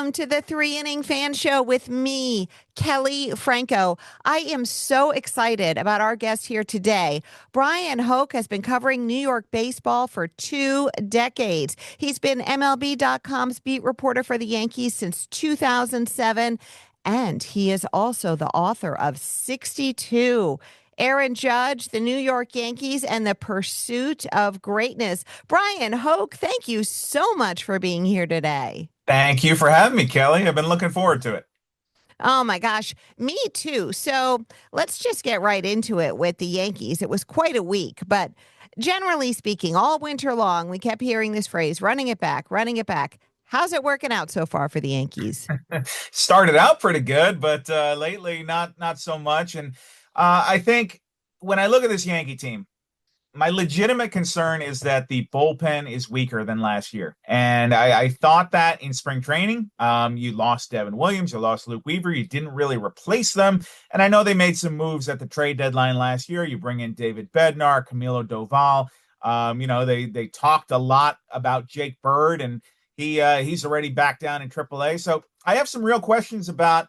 welcome to the Three Inning Fan Show with me, Kelley Franco. I am so excited about our guest here today. Bryan Hoch has been covering New York baseball for 2 decades. He's been MLB.com's beat reporter for the Yankees since 2007, and he is also the author of 62. Aaron Judge, the New York Yankees, and the Pursuit of Greatness. Bryan Hoch, thank you so much for being here today. Thank you for having me, Kelley. I've been looking forward to it. Oh my gosh, me too. So let's just get right into it with the Yankees. It was quite a week, but generally speaking, all winter long, we kept hearing this phrase running it back, running it back. How's it working out so far for the Yankees? Started out pretty good, but lately not so much. And I think when I look at this Yankee team, my legitimate concern is that the bullpen is weaker than last year. And I thought that in spring training. You lost Devin Williams, you lost Luke Weaver, you didn't really replace them. And I know they made some moves at the trade deadline last year. You bring in David Bednar, Camilo Doval. They talked a lot about Jake Bird, and he's already back down in AAA. So I have some real questions about.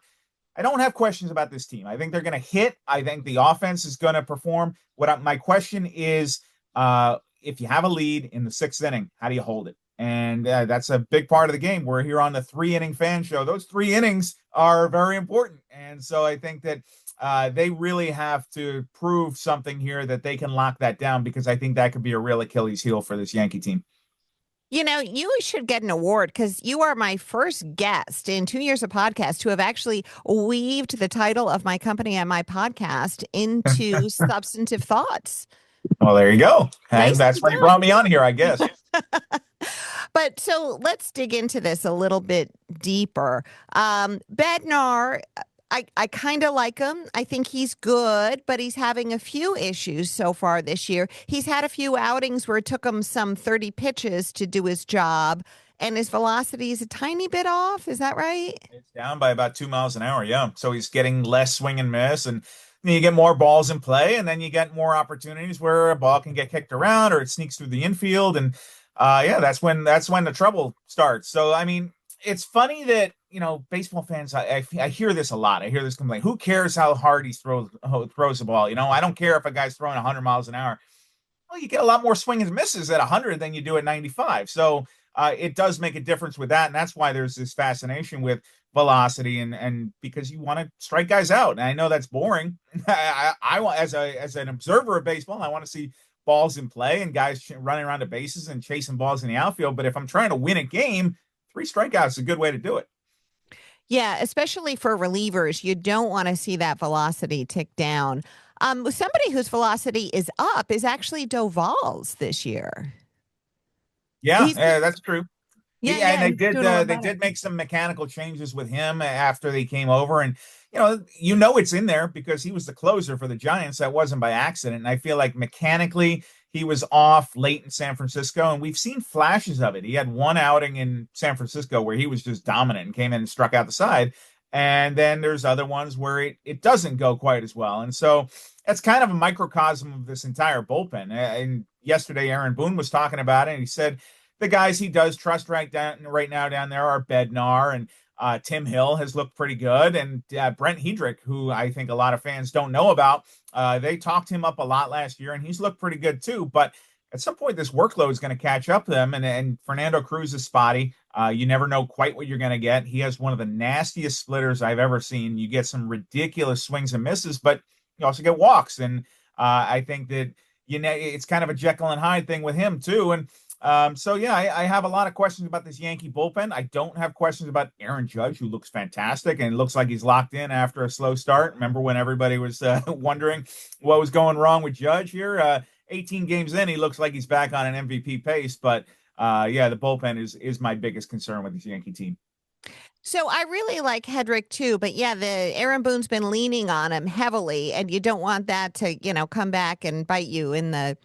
I don't have questions about this team. I think they're going to hit. I think the offense is going to perform. My question is, if you have a lead in the sixth inning, how do you hold it? And that's a big part of the game. We're here on the three-inning fan show. Those 3 innings are very important. And so I think that they really have to prove something here that they can lock that down, because I think that could be a real Achilles heel for this Yankee team. You know, you should get an award because you are my first guest in 2 years of podcast to have actually weaved the title of my company and my podcast into substantive thoughts. Well, there you go. And Nicely that's why you done. brought me on here, I guess. But so let's dig into this a little bit deeper. Bednar, I kind of like him. I think he's good, but he's having a few issues so far this year. He's had a few outings where it took him some 30 pitches to do his job, and his velocity is a tiny bit off. Is that right? It's down by about 2 miles an hour. Yeah. So he's getting less swing and miss, and then you get more balls in play, and then you get more opportunities where a ball can get kicked around or it sneaks through the infield. And yeah, that's when the trouble starts. So I mean, it's funny that baseball fans. I hear this a lot. I hear this complaint. Who cares how hard he throws the ball? I don't care if a guy's throwing 100 miles an hour. Well, you get a lot more swing and misses at 100 than you do at 95. So it does make a difference with that, and that's why there's this fascination with velocity, and because you want to strike guys out. And I know that's boring. I want, as an observer of baseball, I want to see balls in play and guys running around the bases and chasing balls in the outfield. But if I'm trying to win a game, 3 strikeouts is a good way to do it. Yeah, especially for relievers, you don't want to see that velocity tick down. Somebody whose velocity is up is actually Doval's this year. Yeah, He's been, that's true. yeah, And yeah, they he's did doing a lot they better. did make some mechanical changes with him after they came over, and it's in there because he was the closer for the Giants. That wasn't by accident. And I feel like mechanically he was off late in San Francisco, and we've seen flashes of it. He had one outing in San Francisco where he was just dominant and came in and struck out the side. And then there's other ones where it doesn't go quite as well. And so that's kind of a microcosm of this entire bullpen. And yesterday, Aaron Boone was talking about it, and he said the guys he does trust right now down there are Bednar, and Tim Hill has looked pretty good, and Brent Hedrick, who I think a lot of fans don't know about. They talked him up a lot last year, and he's looked pretty good too. But at some point, this workload is going to catch up to them, and Fernando Cruz is spotty. You never know quite what you're going to get. He has one of the nastiest splitters I've ever seen. You get some ridiculous swings and misses, but you also get walks, and I think that it's kind of a Jekyll and Hyde thing with him too. And so yeah, I have a lot of questions about this Yankee bullpen. I don't have questions about Aaron Judge, who looks fantastic and looks like he's locked in after a slow start. Remember when everybody was wondering what was going wrong with Judge here? 18 games in, he looks like he's back on an MVP pace. But yeah, the bullpen is my biggest concern with this Yankee team. So I really like Hedrick too, but yeah, the Aaron Boone's been leaning on him heavily, and you don't want that to, come back and bite you in the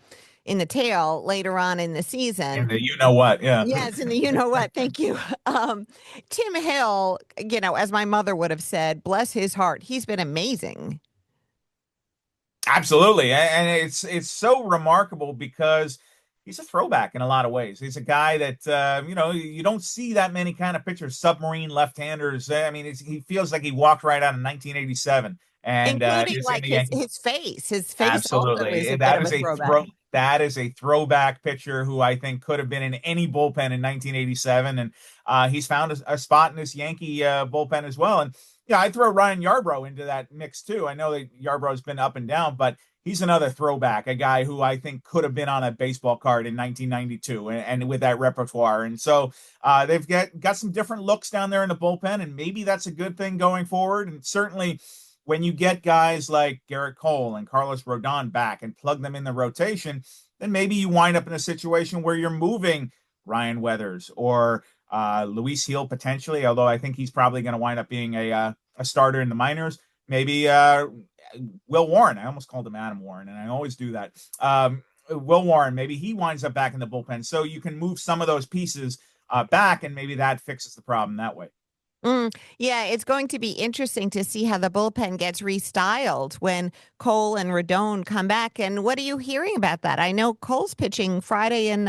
tail later on in the season. And you know what? Yeah. Yes, and you know what? Thank you. Tim Hill, as my mother would have said, bless his heart, he's been amazing. Absolutely. And it's so remarkable because he's a throwback in a lot of ways. He's a guy that you don't see that many kind of pitchers, submarine left-handers. I mean, he feels like he walked right out of 1987 and including is in like the Yankee. his face. His face also is Absolutely. a bit of a throwback. That is a throwback pitcher who I think could have been in any bullpen in 1987. And he's found a spot in this Yankee bullpen as well. And yeah, I throw Ryan Yarbrough into that mix too. I know that Yarbrough's been up and down, but he's another throwback, a guy who I think could have been on a baseball card in 1992 and with that repertoire. And so they've got some different looks down there in the bullpen, and maybe that's a good thing going forward. And certainly when you get guys like Garrett Cole and Carlos Rodon back and plug them in the rotation, then maybe you wind up in a situation where you're moving Ryan Weathers or Luis Heel potentially, although I think he's probably going to wind up being a starter in the minors. Maybe Will Warren. I almost called him Adam Warren, and I always do that. Will Warren, maybe he winds up back in the bullpen. So you can move some of those pieces back, and maybe that fixes the problem that way. Yeah, it's going to be interesting to see how the bullpen gets restyled when Cole and Rodon come back. And what are you hearing about that? I know Cole's pitching Friday in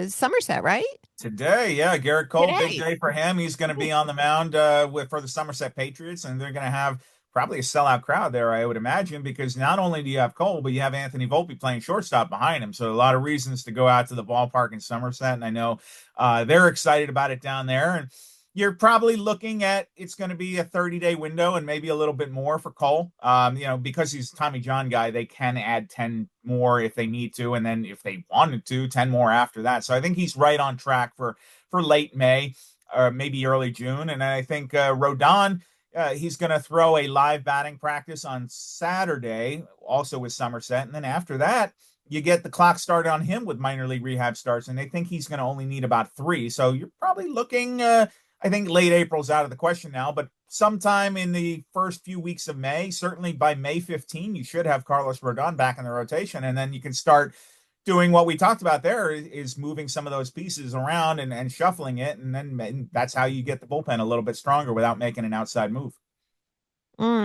Somerset, right? Today, yeah, Garrett Cole, big Today. day for him. He's going to be on the mound for the Somerset Patriots, and they're going to have probably a sellout crowd there, I would imagine, because not only do you have Cole, but you have Anthony Volpe playing shortstop behind him. So a lot of reasons to go out to the ballpark in Somerset, and I know they're excited about it down there. And you're probably looking at it's going to be a 30-day window and maybe a little bit more for Cole. Because he's a Tommy John guy, they can add 10 more if they need to. And then if they wanted to, 10 more after that. So I think he's right on track for late May or maybe early June. And I think Rodon, he's going to throw a live batting practice on Saturday, also with Somerset. And then after that, you get the clock started on him with minor league rehab starts, and they think he's going to only need about 3. So you're probably looking I think late April's out of the question now, but sometime in the first few weeks of May, certainly by May 15, you should have Carlos Rodon back in the rotation. And then you can start doing what we talked about there is moving some of those pieces around and shuffling it. And then that's how you get the bullpen a little bit stronger without making an outside move.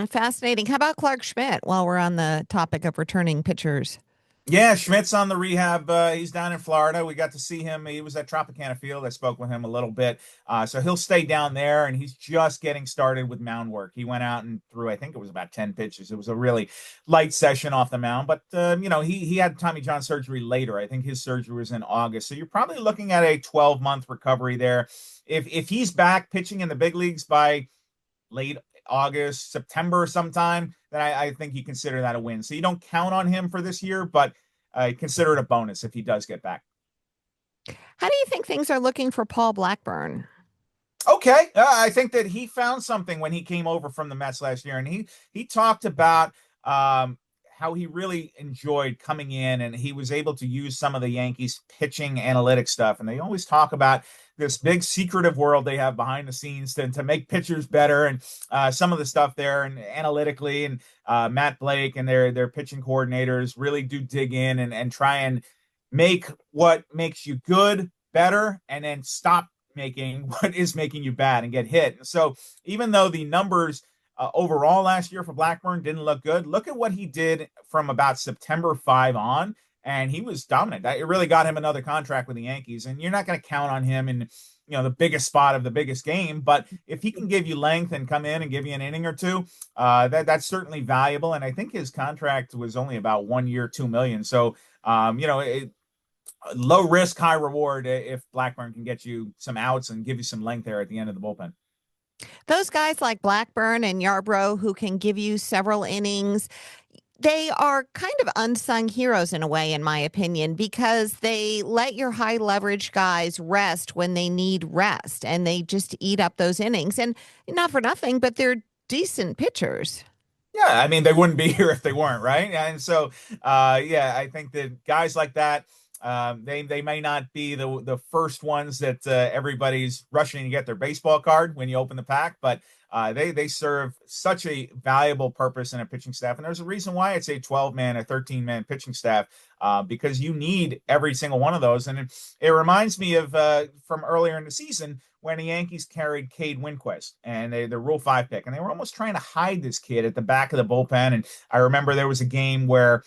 Fascinating. How about Clark Schmidt while we're on the topic of returning pitchers? Yeah, Schmidt's on the rehab. He's down in Florida. We got to see him. He was at Tropicana Field. I spoke with him a little bit. So he'll stay down there, and he's just getting started with mound work. He went out and threw, I think it was about 10 pitches. It was a really light session off the mound. But, he had Tommy John surgery later. I think his surgery was in August. So you're probably looking at a 12-month recovery there. If he's back pitching in the big leagues by late August, September sometime, then I think you consider that a win. So you don't count on him for this year, but consider it a bonus if he does get back. How do you think things are looking for Paul Blackburn? Okay, I think that he found something when he came over from the Mets last year, and he talked about how he really enjoyed coming in, and he was able to use some of the Yankees pitching analytics stuff. And they always talk about this big secretive world they have behind the scenes to make pitchers better, and some of the stuff there and analytically, and Matt Blake and their pitching coordinators really do dig in and try and make what makes you good better, and then stop making what is making you bad and get hit. So even though the numbers overall last year for Blackburn didn't look good, look at what he did from about September 5 on, and he was dominant. It really got him another contract with the Yankees, and you're not going to count on him in the biggest spot of the biggest game, but if he can give you length and come in and give you an inning or two, that's certainly valuable. And I think his contract was only about 1 year, $2 million. So low risk, high reward if Blackburn can get you some outs and give you some length there at the end of the bullpen. Those guys like Blackburn and Yarbrough who can give you several innings, they are kind of unsung heroes in a way, in my opinion, because they let your high leverage guys rest when they need rest, and they just eat up those innings. And not for nothing, but they're decent pitchers. Yeah, I mean, they wouldn't be here if they weren't, right? And so, I think that guys like that, they may not be the first ones that everybody's rushing to get their baseball card when you open the pack, but they serve such a valuable purpose in a pitching staff. And there's a reason why it's a 12-man, a 13-man pitching staff, because you need every single one of those. And it reminds me of from earlier in the season when the Yankees carried Cade Winquist and the Rule 5 pick, and they were almost trying to hide this kid at the back of the bullpen. And I remember there was a game where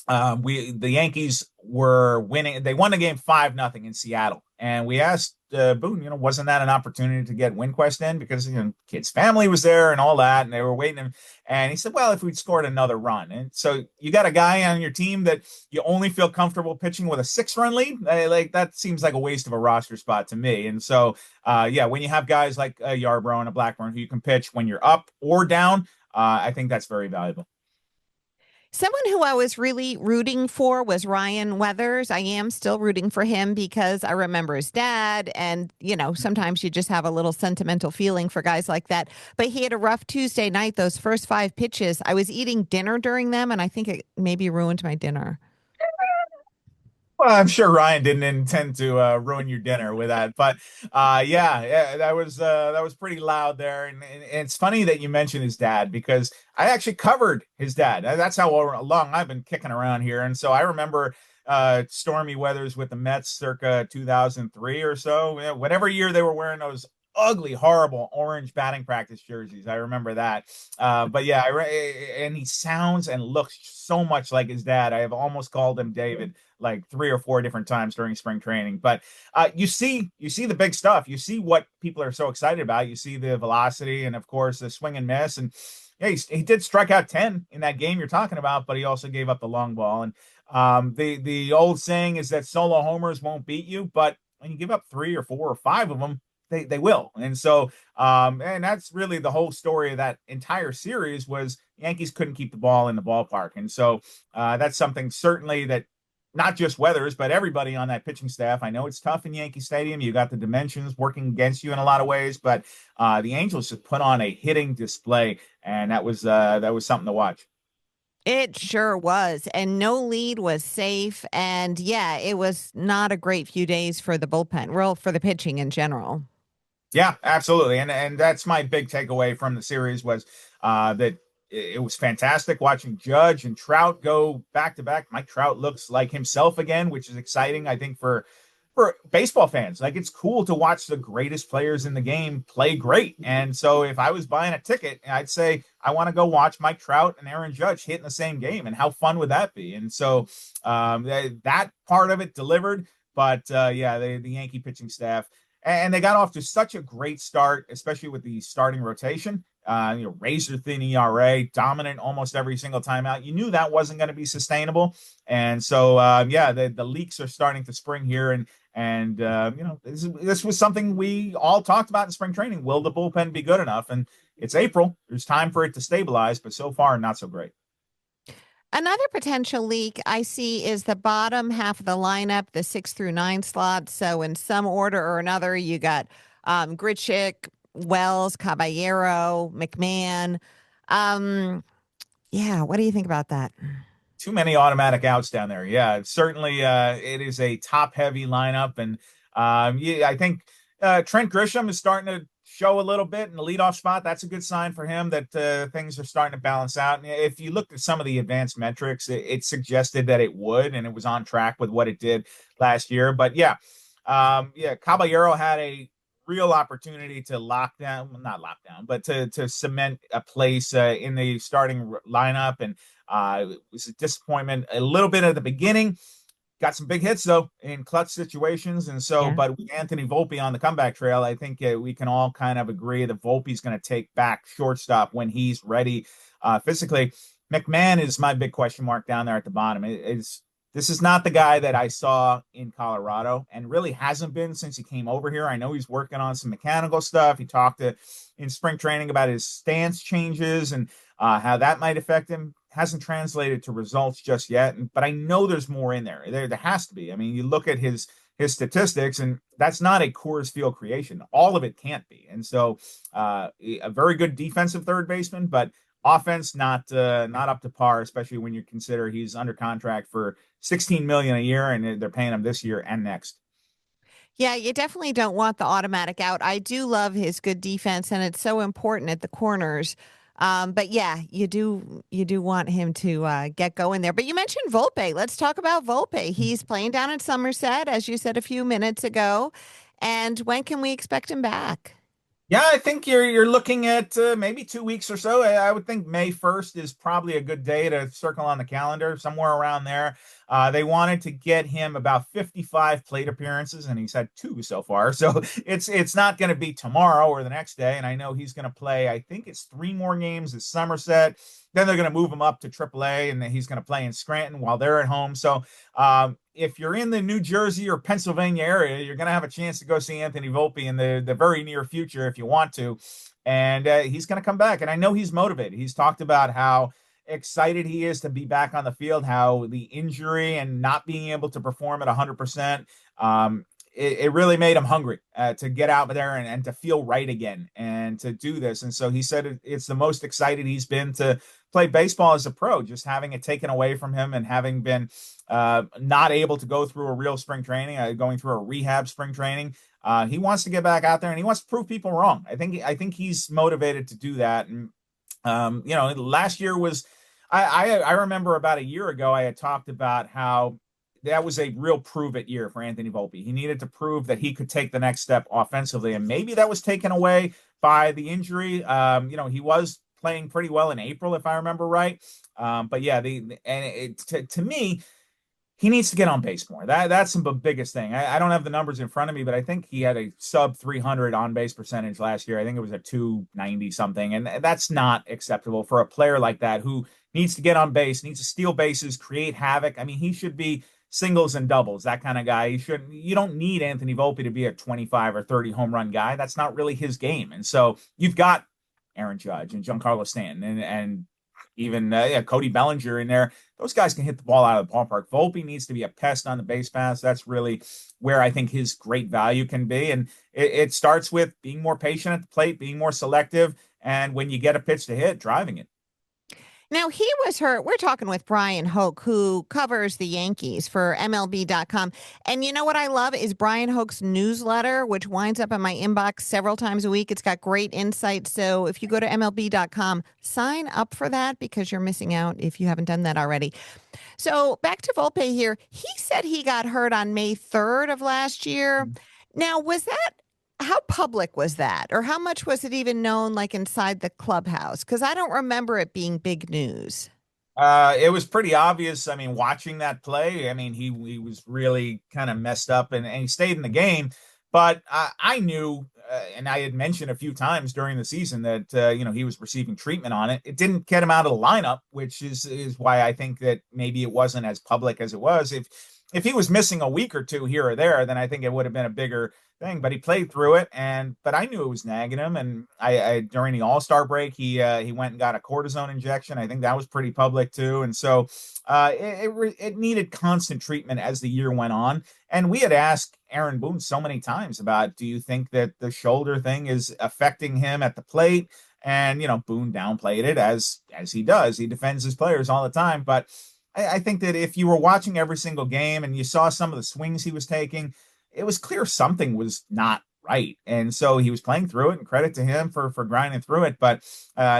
The Yankees were winning. They won the game 5-0 in Seattle, and we asked Boone, wasn't that an opportunity to get WinQuest in because kid's family was there and all that, and they were waiting. And he said, well, if we'd scored another run, and so you got a guy on your team that you only feel comfortable pitching with a 6-run lead, like that seems like a waste of a roster spot to me. And so, yeah, when you have guys like a Yarbrough and a Blackburn who you can pitch when you're up or down, I think that's very valuable. Someone who I was really rooting for was Ryan Weathers. I am still rooting for him because I remember his dad. And, sometimes you just have a little sentimental feeling for guys like that. But he had a rough Tuesday night, those first 5 pitches. I was eating dinner during them, and I think it maybe ruined my dinner. Well, I'm sure Ryan didn't intend to ruin your dinner with that, but yeah, that was pretty loud there, and it's funny that you mentioned his dad because I actually covered his dad. That's how long I've been kicking around here, and so I remember stormy weathers with the Mets circa 2003 or so. Whatever year they were wearing those ugly, horrible orange batting practice jerseys. I remember that. But yeah, and he sounds and looks so much like his dad. I have almost called him David like 3 or 4 different times during spring training. But you see the big stuff. You see what people are so excited about. You see the velocity and of course the swing and miss. And yeah, he did strike out 10 in that game you're talking about, but he also gave up the long ball. And the old saying is that solo homers won't beat you, but when you give up 3 or 4 or 5 of them, they will. And so and that's really the whole story of that entire series was Yankees couldn't keep the ball in the ballpark. And so that's something certainly that not just Weathers, but everybody on that pitching staff. I know it's tough in Yankee Stadium. You got the dimensions working against you in a lot of ways, but the Angels just put on a hitting display, and that was something to watch. It sure was. And no lead was safe. And yeah, it was not a great few days for the bullpen, well, for the pitching in general. Yeah, absolutely. And that's my big takeaway from the series was that it was fantastic watching Judge and Trout go back to back. Mike Trout looks like himself again, which is exciting, I think, for baseball fans. Like it's cool to watch the greatest players in the game play great. And so if I was buying a ticket, I'd say I want to go watch Mike Trout and Aaron Judge hit in the same game. And how fun would that be? And so that part of it delivered. But yeah, the Yankee pitching staff and they got off to such a great start, especially with the starting rotation. Razor thin ERA, dominant almost every single time out. You knew that wasn't going to be sustainable, and so yeah, the leaks are starting to spring here, and this was something we all talked about in spring training. Will the bullpen be good enough? And it's April. There's time for it to stabilize, but so far not so great. Another potential leak I see is the bottom half of the lineup, the 6 through 9 slots. So, in some order or another, you got Grichuk, Wells, Caballero, McMahon. Um, yeah, what do you think about that? Too many automatic outs down there. Yeah, certainly it is a top heavy lineup. And yeah, I think Trent Grisham is starting to show a little bit in the leadoff spot. That's a good sign for him that things are starting to balance out. And if you looked at some of the advanced metrics, it suggested that it would, and it was on track with what it did last year. But yeah, yeah, Caballero had a real opportunity to lock down, well, not lock down, but to cement a place in the starting lineup. And it was a disappointment a little bit at the beginning. Got some big hits though in clutch situations, and so, Yeah. but with Anthony Volpe on the comeback trail, I think we can all kind of agree that Volpe's going to take back shortstop when he's ready physically. McMahon is my big question mark down there at the bottom. This is not the guy that I saw in Colorado, and really hasn't been since he came over here. I know he's working on some mechanical stuff. He talked in spring training about his stance changes and how that might affect him. Hasn't translated to results just yet, but I know there's more in there. There has to be. I mean, you look at his statistics, and that's not a Coors Field creation. All of it can't be. And so, a very good defensive third baseman, but offense not up to par, especially when you consider he's under contract for 16 million a year, and they're paying him this year and next. Yeah, you definitely don't want the automatic out. I do love his good defense, and it's so important at the corners. But yeah, you do want him to get going there. But you mentioned Volpe. Let's talk about Volpe. He's playing down in Somerset, as you said a few minutes ago. And when can we expect him back? Yeah, I think you're looking at maybe 2 weeks or so. I would think May 1st is probably a good day to circle on the calendar, somewhere around there. They wanted to get him about 55 plate appearances, and he's had two so far. So it's not going to be tomorrow or the next day. And I know he's going to play, I think it's three more games at Somerset. Then they're going to move him up to AAA, and then he's going to play in Scranton while they're at home. So if you're in the New Jersey or Pennsylvania area, you're going to have a chance to go see Anthony Volpe in the very near future if you want to. And he's going to come back. And I know he's motivated. He's talked about how excited he is to be back on the field, how the injury and not being able to perform at 100%, it really made him hungry to get out there and to feel right again and to do this. And so he said it's the most excited he's been to play baseball as a pro, just having it taken away from him and having been not able to go through a real spring training, going through a rehab spring training. He wants to get back out there and he wants to prove people wrong. I think he's motivated to do that. And last year was I remember about a year ago I had talked about how that was a real prove it year for Anthony Volpe. He needed to prove that he could take the next step offensively, and maybe that was taken away by the injury. He was playing pretty well in April, if I remember right. But yeah, to me, he needs to get on base more. That's the biggest thing. I don't have the numbers in front of me, but I think he had a sub 300 on base percentage last year. I think it was a 290 something, and that's not acceptable for a player like that who needs to get on base, needs to steal bases, create havoc. I mean, he should be singles and doubles, that kind of guy. You don't need Anthony Volpe to be a 25 or 30 home run guy. That's not really his game. And so you've got Aaron Judge and Giancarlo Stanton and even Cody Bellinger in there. Those guys can hit the ball out of the ballpark. Volpe needs to be a pest on the base paths. That's really where I think his great value can be. And it starts with being more patient at the plate, being more selective, and when you get a pitch to hit, driving it. Now, he was hurt. We're talking with Bryan Hoch, who covers the Yankees for MLB.com. And you know what I love is Bryan Hoch's newsletter, which winds up in my inbox several times a week. It's got great insight. So if you go to MLB.com, sign up for that because you're missing out if you haven't done that already. So back to Volpe here. He said he got hurt on May 3rd of last year. Now, was that how public was that? Or how much was it even known like inside the clubhouse? Because I don't remember it being big news. It was pretty obvious. I mean, watching that play, I mean, he was really kind of messed up and he stayed in the game. But I knew, and I had mentioned a few times during the season that he was receiving treatment on it. It didn't get him out of the lineup, which is why I think that maybe it wasn't as public as it was. If he was missing a week or two here or there, then I think it would have been a bigger thing. But he played through it, but I knew it was nagging him. And I during the All-Star break, he went and got a cortisone injection. I think that was pretty public too. And so it needed constant treatment as the year went on. And we had asked Aaron Boone so many times about, do you think that the shoulder thing is affecting him at the plate? And Boone downplayed it as he does. He defends his players all the time, but I think that if you were watching every single game and you saw some of the swings he was taking, it was clear something was not right. And so he was playing through it, and credit to him for grinding through it. But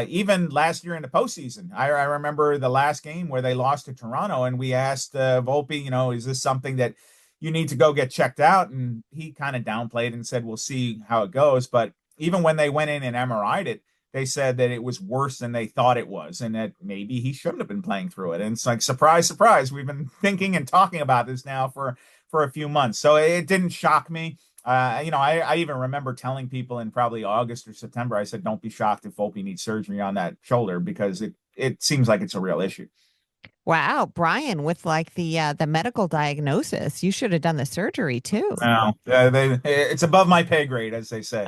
even last year in the postseason, I remember the last game where they lost to Toronto, and we asked Volpe, is this something that you need to go get checked out? And he kind of downplayed and said, we'll see how it goes. But even when they went in and MRI'd it, they said that it was worse than they thought it was, and that maybe he shouldn't have been playing through it. And it's like, surprise, surprise. We've been thinking and talking about this now for a few months. So it didn't shock me. I even remember telling people in probably August or September, I said, don't be shocked if Volpe needs surgery on that shoulder because it seems like it's a real issue. Wow, Bryan, with like the medical diagnosis, you should have done the surgery too. Well, it's above my pay grade, as they say.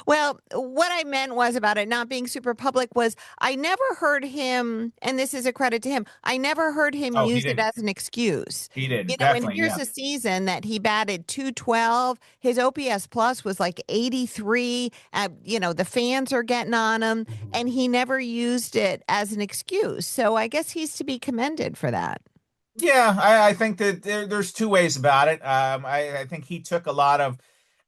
Well, what I meant was about it not being super public was I never heard him, and this is a credit to him, I never heard him Oh, he use it didn't. as an excuse. He didn't. And Definitely. here's Yeah. a season that he batted 212. His OPS plus was like 83. The fans are getting on him, and he never used it as an excuse. So I guess he's to be commended for that. Yeah, I think that there's two ways about it. I think he took a lot of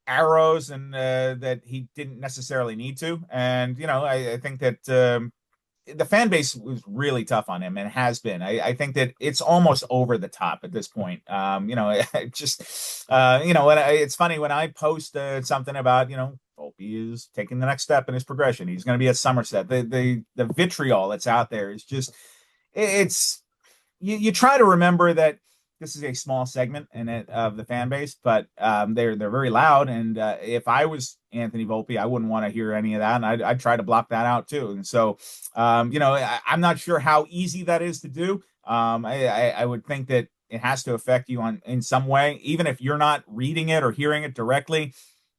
arrows and that he didn't necessarily need to. And, I think that the fan base was really tough on him and has been. I think that it's almost over the top at this point. Just, it's funny when I post something about, Volpe is taking the next step in his progression. He's going to be at Somerset. The vitriol that's out there is just it's you try to remember that this is a small segment in it of the fan base, but they're very loud. And if I was Anthony Volpe, I wouldn't want to hear any of that, and I'd try to block that out too. And so, I'm not sure how easy that is to do. I would think that it has to affect you in some way, even if you're not reading it or hearing it directly.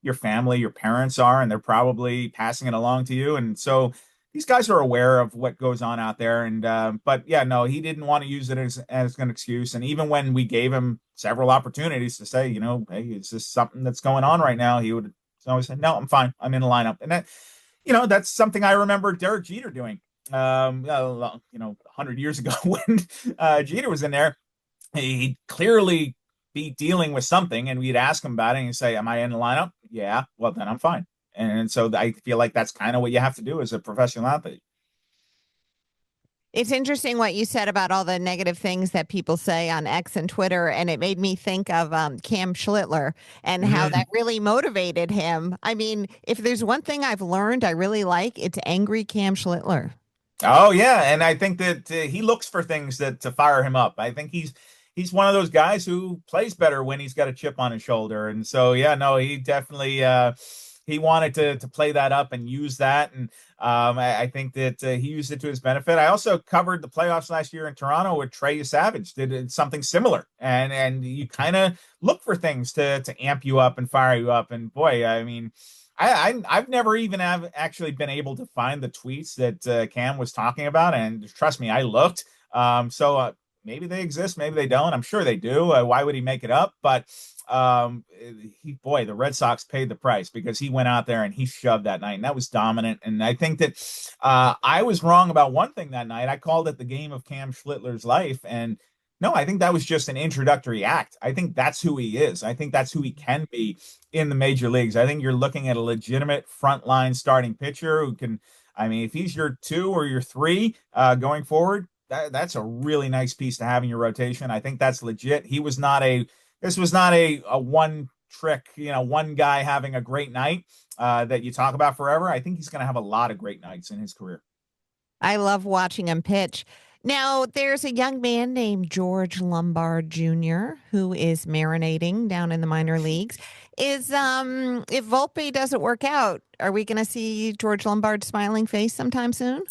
Your family, your parents are, and they're probably passing it along to you. And so these guys are aware of what goes on out there. And but yeah, no, he didn't want to use it as an excuse. And even when we gave him several opportunities to say, hey, is this something that's going on right now, he would always say, no, I'm fine, I'm in the lineup. And that, that's something I remember Derek Jeter doing 100 years ago when Jeter was in there. He'd clearly be dealing with something, and we'd ask him about it, and he'd say, am I in the lineup? Yeah, well, then I'm fine. And so I feel like that's kind of what you have to do as a professional athlete. It's interesting what you said about all the negative things that people say on X and Twitter, and it made me think of Cam Schlittler and how that really motivated him. I mean, if there's one thing I've learned I really like, it's angry Cam Schlittler. Oh yeah, and I think that he looks for things that to fire him up. I think he's one of those guys who plays better when he's got a chip on his shoulder. And so yeah, no, he definitely he wanted to play that up and use that. And I think that he used it to his benefit. I also covered the playoffs last year in Toronto with Trey Savage, did something similar. And you kind of look for things to amp you up and fire you up. And boy, I mean, I've never even actually been able to find the tweets that Cam was talking about, and trust me, I looked. So maybe they exist, maybe they don't. I'm sure they do. Why would he make it up? But the Red Sox paid the price because he went out there and he shoved that night, and that was dominant. And I think that I was wrong about one thing that night. I called it the game of Cam Schlittler's life, and no, I think that was just an introductory act. I think that's who he is. I think that's who he can be in the major leagues. I think you're looking at a legitimate frontline starting pitcher who can, I mean, if he's your 2 or your 3 going forward, that's a really nice piece to have in your rotation. I think that's legit. This was not a one trick, one guy having a great night that you talk about forever. I think he's going to have a lot of great nights in his career. I love watching him pitch. Now, there's a young man named George Lombard Jr. who is marinating down in the minor leagues. Is if Volpe doesn't work out, are we going to see George Lombard's smiling face sometime soon?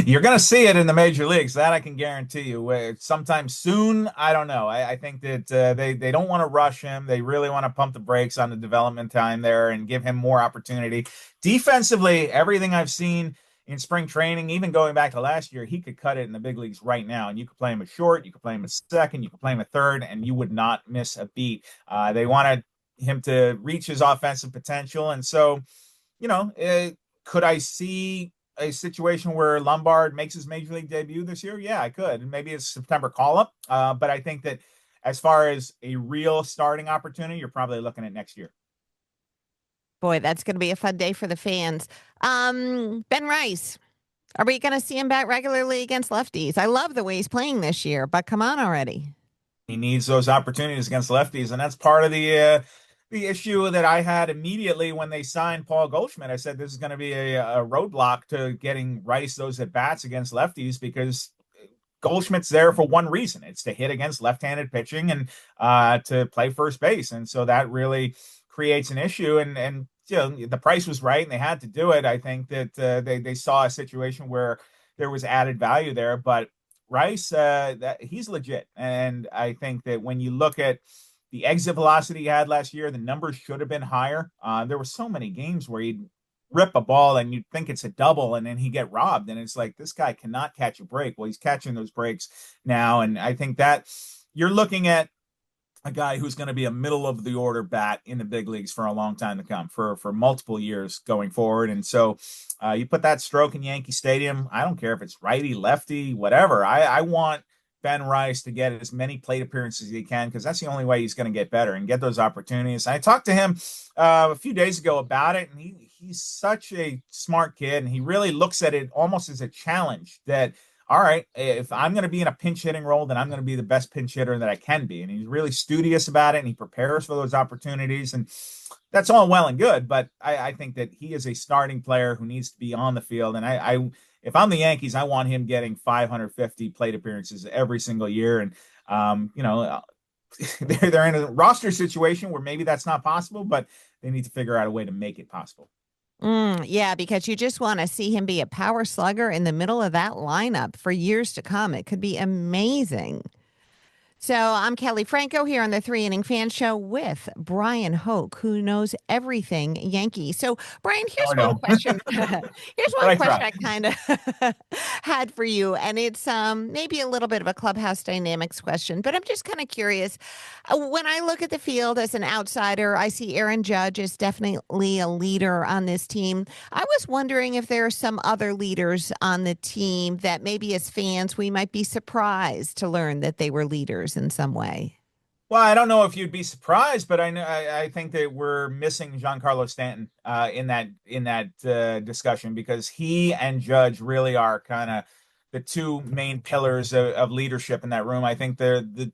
You're going to see it in the major leagues. That I can guarantee you. Sometime soon, I don't know. I think that they don't want to rush him. They really want to pump the brakes on the development time there and give him more opportunity. Defensively, everything I've seen in spring training, even going back to last year, he could cut it in the big leagues right now. And you could play him at short, you could play him at second, you could play him at third, and you would not miss a beat. They wanted him to reach his offensive potential. And so, could I see a situation where Lombard makes his major league debut this year? Yeah, I could. Maybe it's September call-up. But I think that as far as a real starting opportunity, you're probably looking at next year. Boy, that's going to be a fun day for the fans. Ben Rice, are we going to see him bat regularly against lefties? I love the way he's playing this year, but come on already. He needs those opportunities against lefties, and that's part of the issue that I had immediately when they signed Paul Goldschmidt. I said this is going to be a roadblock to getting Rice those at bats against lefties because Goldschmidt's there for one reason. It's to hit against left-handed pitching and to play first base. And so that really creates an issue. And the price was right and they had to do it. I think that they saw a situation where there was added value there. But Rice, he's legit. And I think that when you look at the exit velocity he had last year, the numbers should have been higher. There were so many games where he'd rip a ball and you'd think it's a double and then he get robbed. And it's like, this guy cannot catch a break. Well, he's catching those breaks now. And I think that you're looking at a guy who's going to be a middle of the order bat in the big leagues for a long time to come, for multiple years going forward. And so you put that stroke in Yankee Stadium. I don't care if it's righty, lefty, whatever. I want Ben Rice to get as many plate appearances as he can because that's the only way he's going to get better and get those opportunities. I talked to him a few days ago about it, and he's such a smart kid, and he really looks at it almost as a challenge that all right, if I'm going to be in a pinch hitting role, then I'm going to be the best pinch hitter that I can be. And he's really studious about it, and he prepares for those opportunities. And that's all well and good, but I think that he is a starting player who needs to be on the field. And if I'm the Yankees, I want him getting 550 plate appearances every single year. And they're in a roster situation where maybe that's not possible, but they need to figure out a way to make it possible. Yeah, because you just want to see him be a power slugger in the middle of that lineup for years to come. It could be amazing. So I'm Kelley Franco here on the Three Inning Fan Show with Bryan Hoch, who knows everything Yankee. So, Brian, Oh here's one no, question. Here's but one I question try. I kind of had for you, and it's maybe a little bit of a clubhouse dynamics question, but I'm just kind of curious. When I look at the field as an outsider, I see Aaron Judge is definitely a leader on this team. I was wondering if there are some other leaders on the team that maybe as fans we might be surprised to learn that they were leaders in some way. Well, I don't know if you'd be surprised, but I think that we're missing Giancarlo Stanton in that discussion, because he and Judge really are kind of the two main pillars of leadership in that room. I think the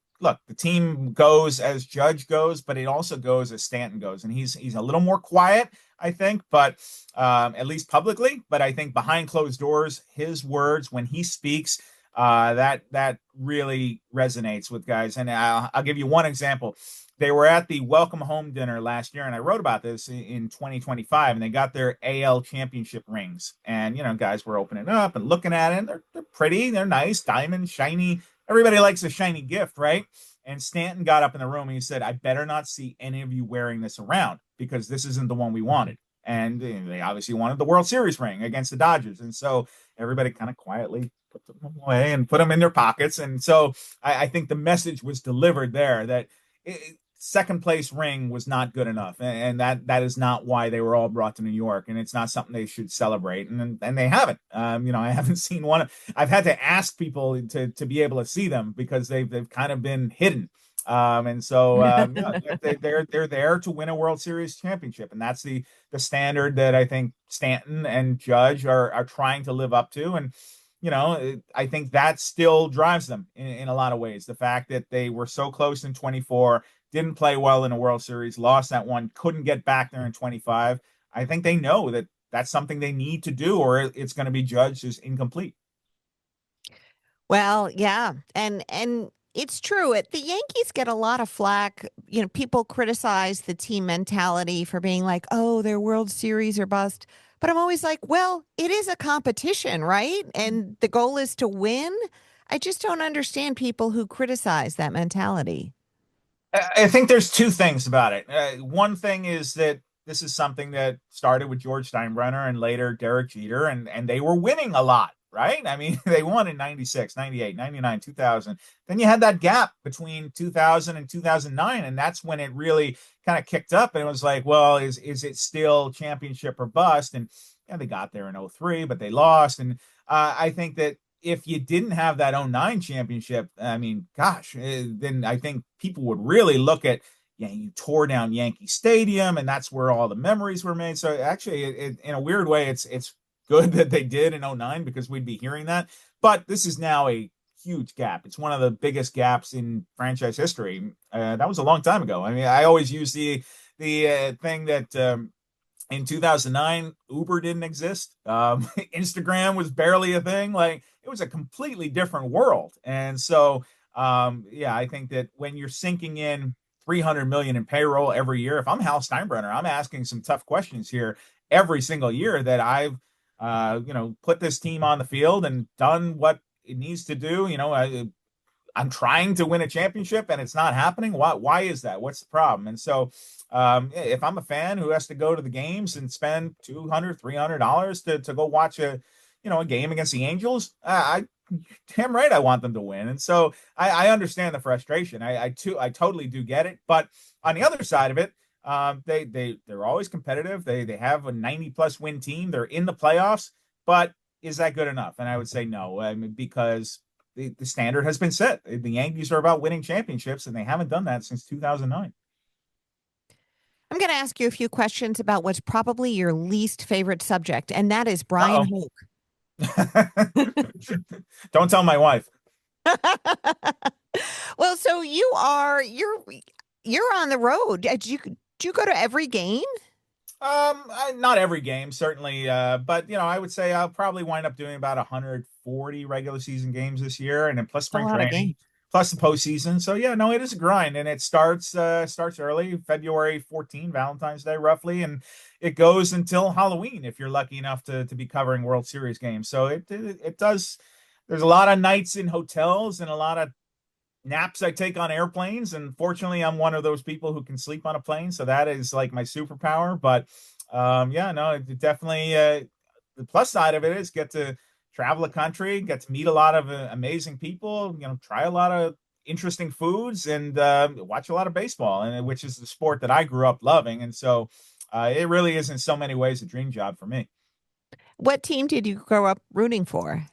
team goes as Judge goes, but it also goes as Stanton goes, and he's a little more quiet, I think, but at least publicly. But I think behind closed doors, his words when he speaks, that really resonates with guys. And I'll give you one example. They were at the welcome home dinner last year, and I wrote about this in 2025, and they got their AL championship rings. And, guys were opening up and looking at it, and they're pretty, they're nice, diamond, shiny. Everybody likes a shiny gift, right? And Stanton got up in the room and he said, I better not see any of you wearing this around, because this isn't the one we wanted. And they obviously wanted the World Series ring against the Dodgers. And so everybody kind of quietly put them away and put them in their pockets. And so I think the message was delivered there that second place ring was not good enough, and that is not why they were all brought to New York, and it's not something they should celebrate, and they haven't. I haven't seen one. I've had to ask people to be able to see them, because they've kind of been hidden. And so they're there to win a World Series championship, and that's the standard that I think Stanton and Judge are trying to live up to. And I think that still drives them in a lot of ways. The fact that they were so close in 24, didn't play well in a World Series, lost that one, couldn't get back there in 25. I think they know that that's something they need to do, or it's going to be judged as incomplete. Well, yeah. And it's true. The Yankees get a lot of flack. People criticize the team mentality for being like, "Oh, they're World Series or bust." But I'm always like, "Well, it is a competition, right? And the goal is to win." I just don't understand people who criticize that mentality. I think there's two things about it. One thing is that this is something that started with George Steinbrenner and later Derek Jeter, and they were winning a lot, right? I mean, they won in 96, 98, 99, 2000. Then you had that gap between 2000 and 2009, and that's when it really kind of kicked up. And it was like, well, is it still championship or bust? And they got there in 03, but they lost. And I think that if you didn't have that '09 championship, I mean, gosh, then I think people would really look at, you tore down Yankee Stadium, and that's where all the memories were made. So actually, in a weird way, it's good that they did in '09, because we'd be hearing that. But this is now a huge gap. It's one of the biggest gaps in franchise history. That was a long time ago. I mean, I always use the thing that in 2009, Uber didn't exist. Instagram was barely a thing. Like, it was a completely different world. And so, I think that when you're sinking in 300 million in payroll every year, if I'm Hal Steinbrenner, I'm asking some tough questions here every single year that I've, put this team on the field and done what it needs to do. I'm trying to win a championship and it's not happening. Why is that? What's the problem? And so, if I'm a fan who has to go to the games and spend $200, $300 to go watch a game against the Angels, I damn right I want them to win. And so I understand the frustration. I totally do get it. But on the other side of it, they're always competitive. They have a 90+ win team. They're in the playoffs. But is that good enough? And I would say no. I mean, because the standard has been set. The Yankees are about winning championships, and they haven't done that since 2009. I'm going to ask you a few questions about what's probably your least favorite subject, and that is Bryan Uh-oh. Hoch. Don't tell my wife. Well, so you're on the road. Do you go to every game? Not every game, certainly, but I would say I'll probably wind up doing about 140 regular season games this year, and then plus It's a spring lot of training, games. plus the postseason. So yeah, no, it is a grind, and it starts early, February 14, Valentine's Day, roughly, and it goes until Halloween if you're lucky enough to be covering World Series games. So it does. There's a lot of nights in hotels and a lot of naps I take on airplanes, and fortunately I'm one of those people who can sleep on a plane, so that is like my superpower. But yeah, no, it definitely the plus side of it is get to travel the country, get to meet a lot of amazing people, try a lot of interesting foods, and watch a lot of baseball, and which is the sport that I grew up loving. And so it really is in so many ways a dream job for me. What team did you grow up rooting for?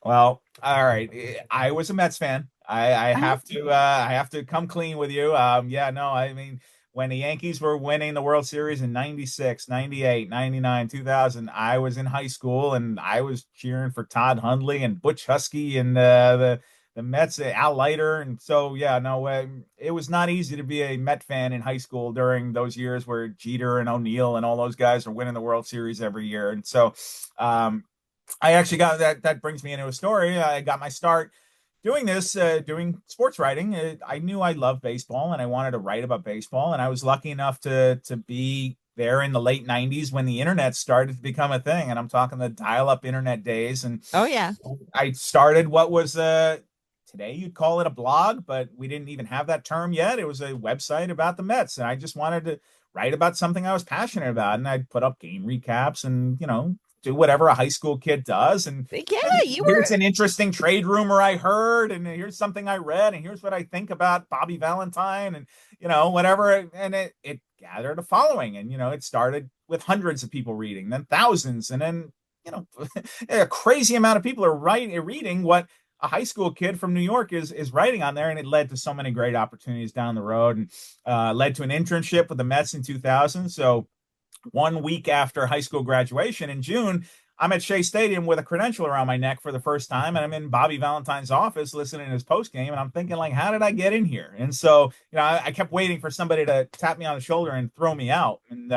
Well, all right. I was a Mets fan. I Uh-huh. I have to come clean with you. Yeah, no, I mean, when the Yankees were winning the World Series in 96, 98, 99, 2000, I was in high school and I was cheering for Todd Hundley and Butch Husky and the Mets, Al Leiter. And so, yeah, no, it was not easy to be a Met fan in high school during those years where Jeter and O'Neill and all those guys were winning the World Series every year. And so, I actually got that. That brings me into a story. I got my start doing this, doing sports writing. I knew I loved baseball and I wanted to write about baseball. And I was lucky enough to be there in the late 90s when the internet started to become a thing. And I'm talking the dial-up internet days. And Oh yeah. I started what was today you'd call it a blog, but we didn't even have that term yet. It was a website about the Mets, and I just wanted to write about something I was passionate about, and I'd put up game recaps and do whatever a high school kid does. And Yeah, you here's were. an interesting trade rumor I heard, and here's something I read, and here's what I think about Bobby Valentine, and whatever. And it gathered a following, and it started with hundreds of people reading, then thousands, and then you know a crazy amount of people are reading what a high school kid from New York is writing on there, and it led to so many great opportunities down the road, and led to an internship with the Mets in 2000. So 1 week after high school graduation in June, I'm at Shea Stadium with a credential around my neck for the first time, and I'm in Bobby Valentine's office listening to his post game, and I'm thinking like, how did I get in here? And so, I kept waiting for somebody to tap me on the shoulder and throw me out. And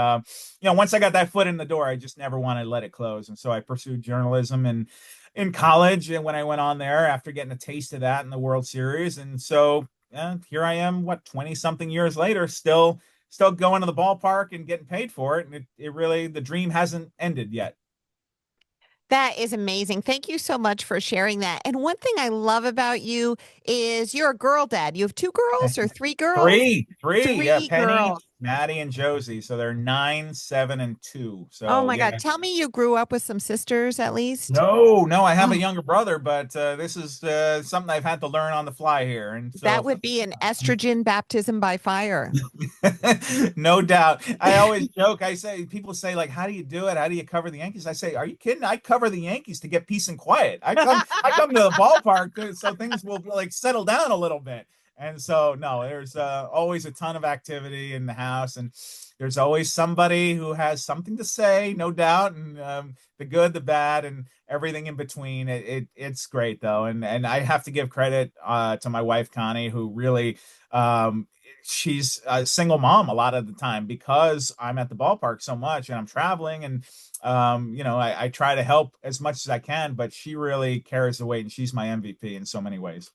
once I got that foot in the door, I just never wanted to let it close. And so I pursued journalism and in college, and when I went on there after getting a taste of that in the World Series, and so here I am, what 20 something years later, still going to the ballpark and getting paid for it. And it really, the dream hasn't ended yet. That is amazing. Thank you so much for sharing that. And one thing I love about you is you're a girl dad. You have two girls or three girls? Three. Yeah. Three Penny, girls. Maddie, and Josie. So they're 9, 7, and 2. Oh So my yeah. God. Tell me you grew up with some sisters at least. No, I have a Oh, younger brother, but this is something I've had to learn on the fly here. And that so would be an estrogen baptism by fire. no doubt. I always joke. I say, people say, like, how do you do it? How do you cover the Yankees? I say, are you kidding? I cover the Yankees to get peace and quiet. I come to the ballpark so things will like settle down a little bit. And so, no, there's always a ton of activity in the house, and there's always somebody who has something to say, no doubt, and the good, the bad, and everything in between. It's great though, and I have to give credit to my wife Connie, who really she's a single mom a lot of the time because I'm at the ballpark so much and I'm traveling, and I try to help as much as I can, but she really carries the weight, and she's my MVP in so many ways.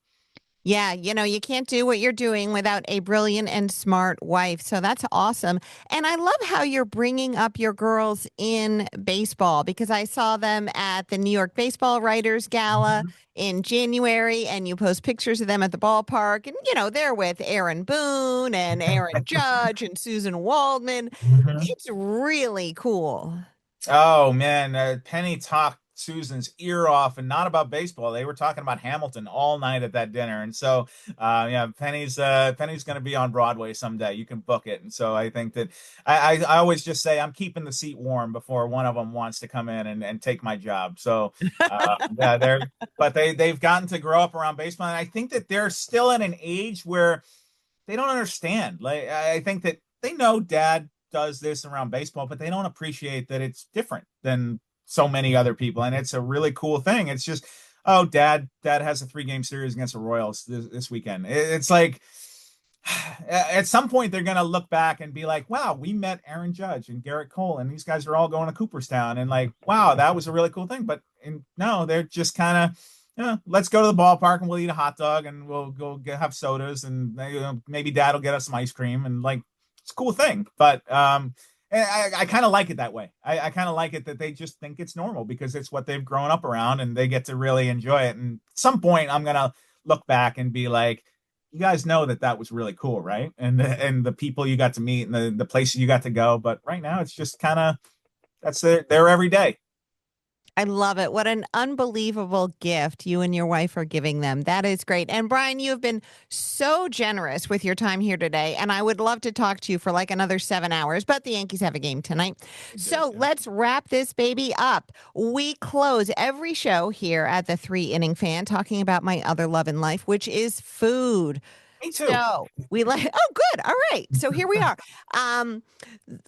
Yeah, you can't do what you're doing without a brilliant and smart wife. So that's awesome. And I love how you're bringing up your girls in baseball because I saw them at the New York Baseball Writers Gala Mhm. in January, and you post pictures of them at the ballpark. And, they're with Aaron Boone and Aaron Judge and Susan Waldman. Mhm. It's really cool. Oh man, Penny talked Susan's ear off, and not about baseball. They were talking about Hamilton all night at that dinner, and so yeah, Penny's going to be on Broadway someday. You can book it, and so I think that I always just say I'm keeping the seat warm before one of them wants to come in and take my job. So yeah, they've gotten to grow up around baseball, and I think that they're still at an age where they don't understand. Like I think that they know dad does this around baseball, but they don't appreciate that it's different than so many other people, and it's a really cool thing. It's just, oh, dad has a 3-game series against the Royals this weekend. It's like at some point they're gonna look back and be like, wow, we met Aaron Judge and Garrett Cole, and these guys are all going to Cooperstown, and like, wow, that was a really cool thing. But no, they're just kind of, let's go to the ballpark and we'll eat a hot dog and we'll go have sodas, and maybe dad will get us some ice cream, and like, it's a cool thing. But I kind of like it that way. I kind of like it that they just think it's normal because it's what they've grown up around and they get to really enjoy it. And at some point, I'm gonna look back and be like, you guys know that was really cool, right? And the people you got to meet and the places you got to go. But right now, it's just kind of that's their every day. I love it. What an unbelievable gift you and your wife are giving them. That is great. And Bryan, you have been so generous with your time here today. And I would love to talk to you for like another 7 hours, but the Yankees have a game tonight. So let's wrap this baby up. We close every show here at the 3 Inning Fan talking about my other love in life, which is food. Me too. So we like, oh, good. All right. So here we are.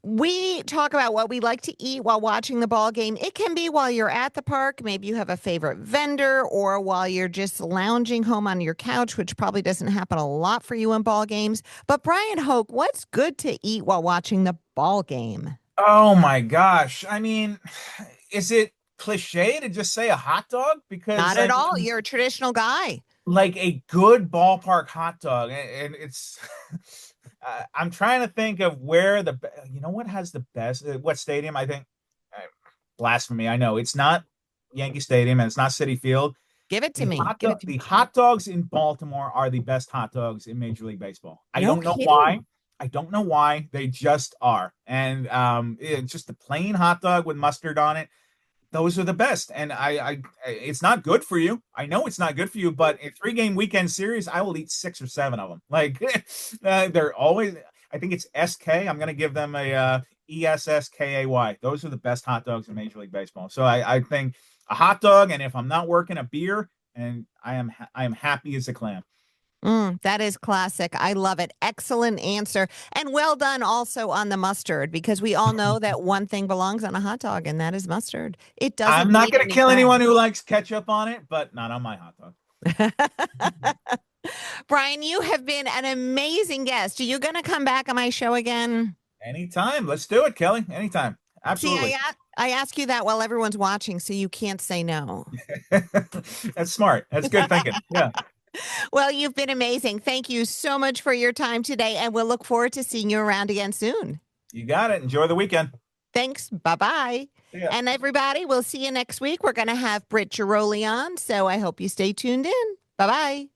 We talk about what we like to eat while watching the ball game. It can be while you're at the park. Maybe you have a favorite vendor, or while you're just lounging home on your couch, which probably doesn't happen a lot for you in ball games. But Bryan Hoch, what's good to eat while watching the ball game? Oh my gosh. I mean, is it cliche to just say a hot dog? Because Not at all. You're a traditional guy. like a good ballpark hot dog, and it's I'm trying to think of where what has the best, what stadium. I think blasphemy, I know it's not Yankee Stadium and it's not City Field. Give it to the me. hot Give dog it to the me. hot dogs in Baltimore are the best hot dogs in Major League Baseball. I No don't know why. kidding. I don't know why. They just are. And it's just a plain hot dog with mustard on it. Those are the best. And it's not good for you. I know it's not good for you, but a 3-game weekend series, I will eat 6 or 7 of them. Like they're always, I think it's SK. I'm going to give them a ESSKAY. Those are the best hot dogs in Major League Baseball. So I think a hot dog, and if I'm not working, a beer, and I am happy as a clam. That is classic. I love it. Excellent answer. And well done also on the mustard, because we all know that one thing belongs on a hot dog, and that is mustard. It I'm doesn't not make going to any kill anyone friends. who likes ketchup on it, but not on my hot dog. Bryan, you have been an amazing guest. Are you going to come back on my show again? Anytime. Let's do it, Kelley. Anytime. See, Absolutely. I ask you that while everyone's watching, so you can't say no. That's smart. That's good thinking. Yeah. Well, you've been amazing. Thank you so much for your time today, and we'll look forward to seeing you around again soon. You got it. Enjoy the weekend. Thanks. Bye-bye. Yeah. And everybody, we'll see you next week. We're going to have Britt Giroli on, so I hope you stay tuned in. Bye-bye.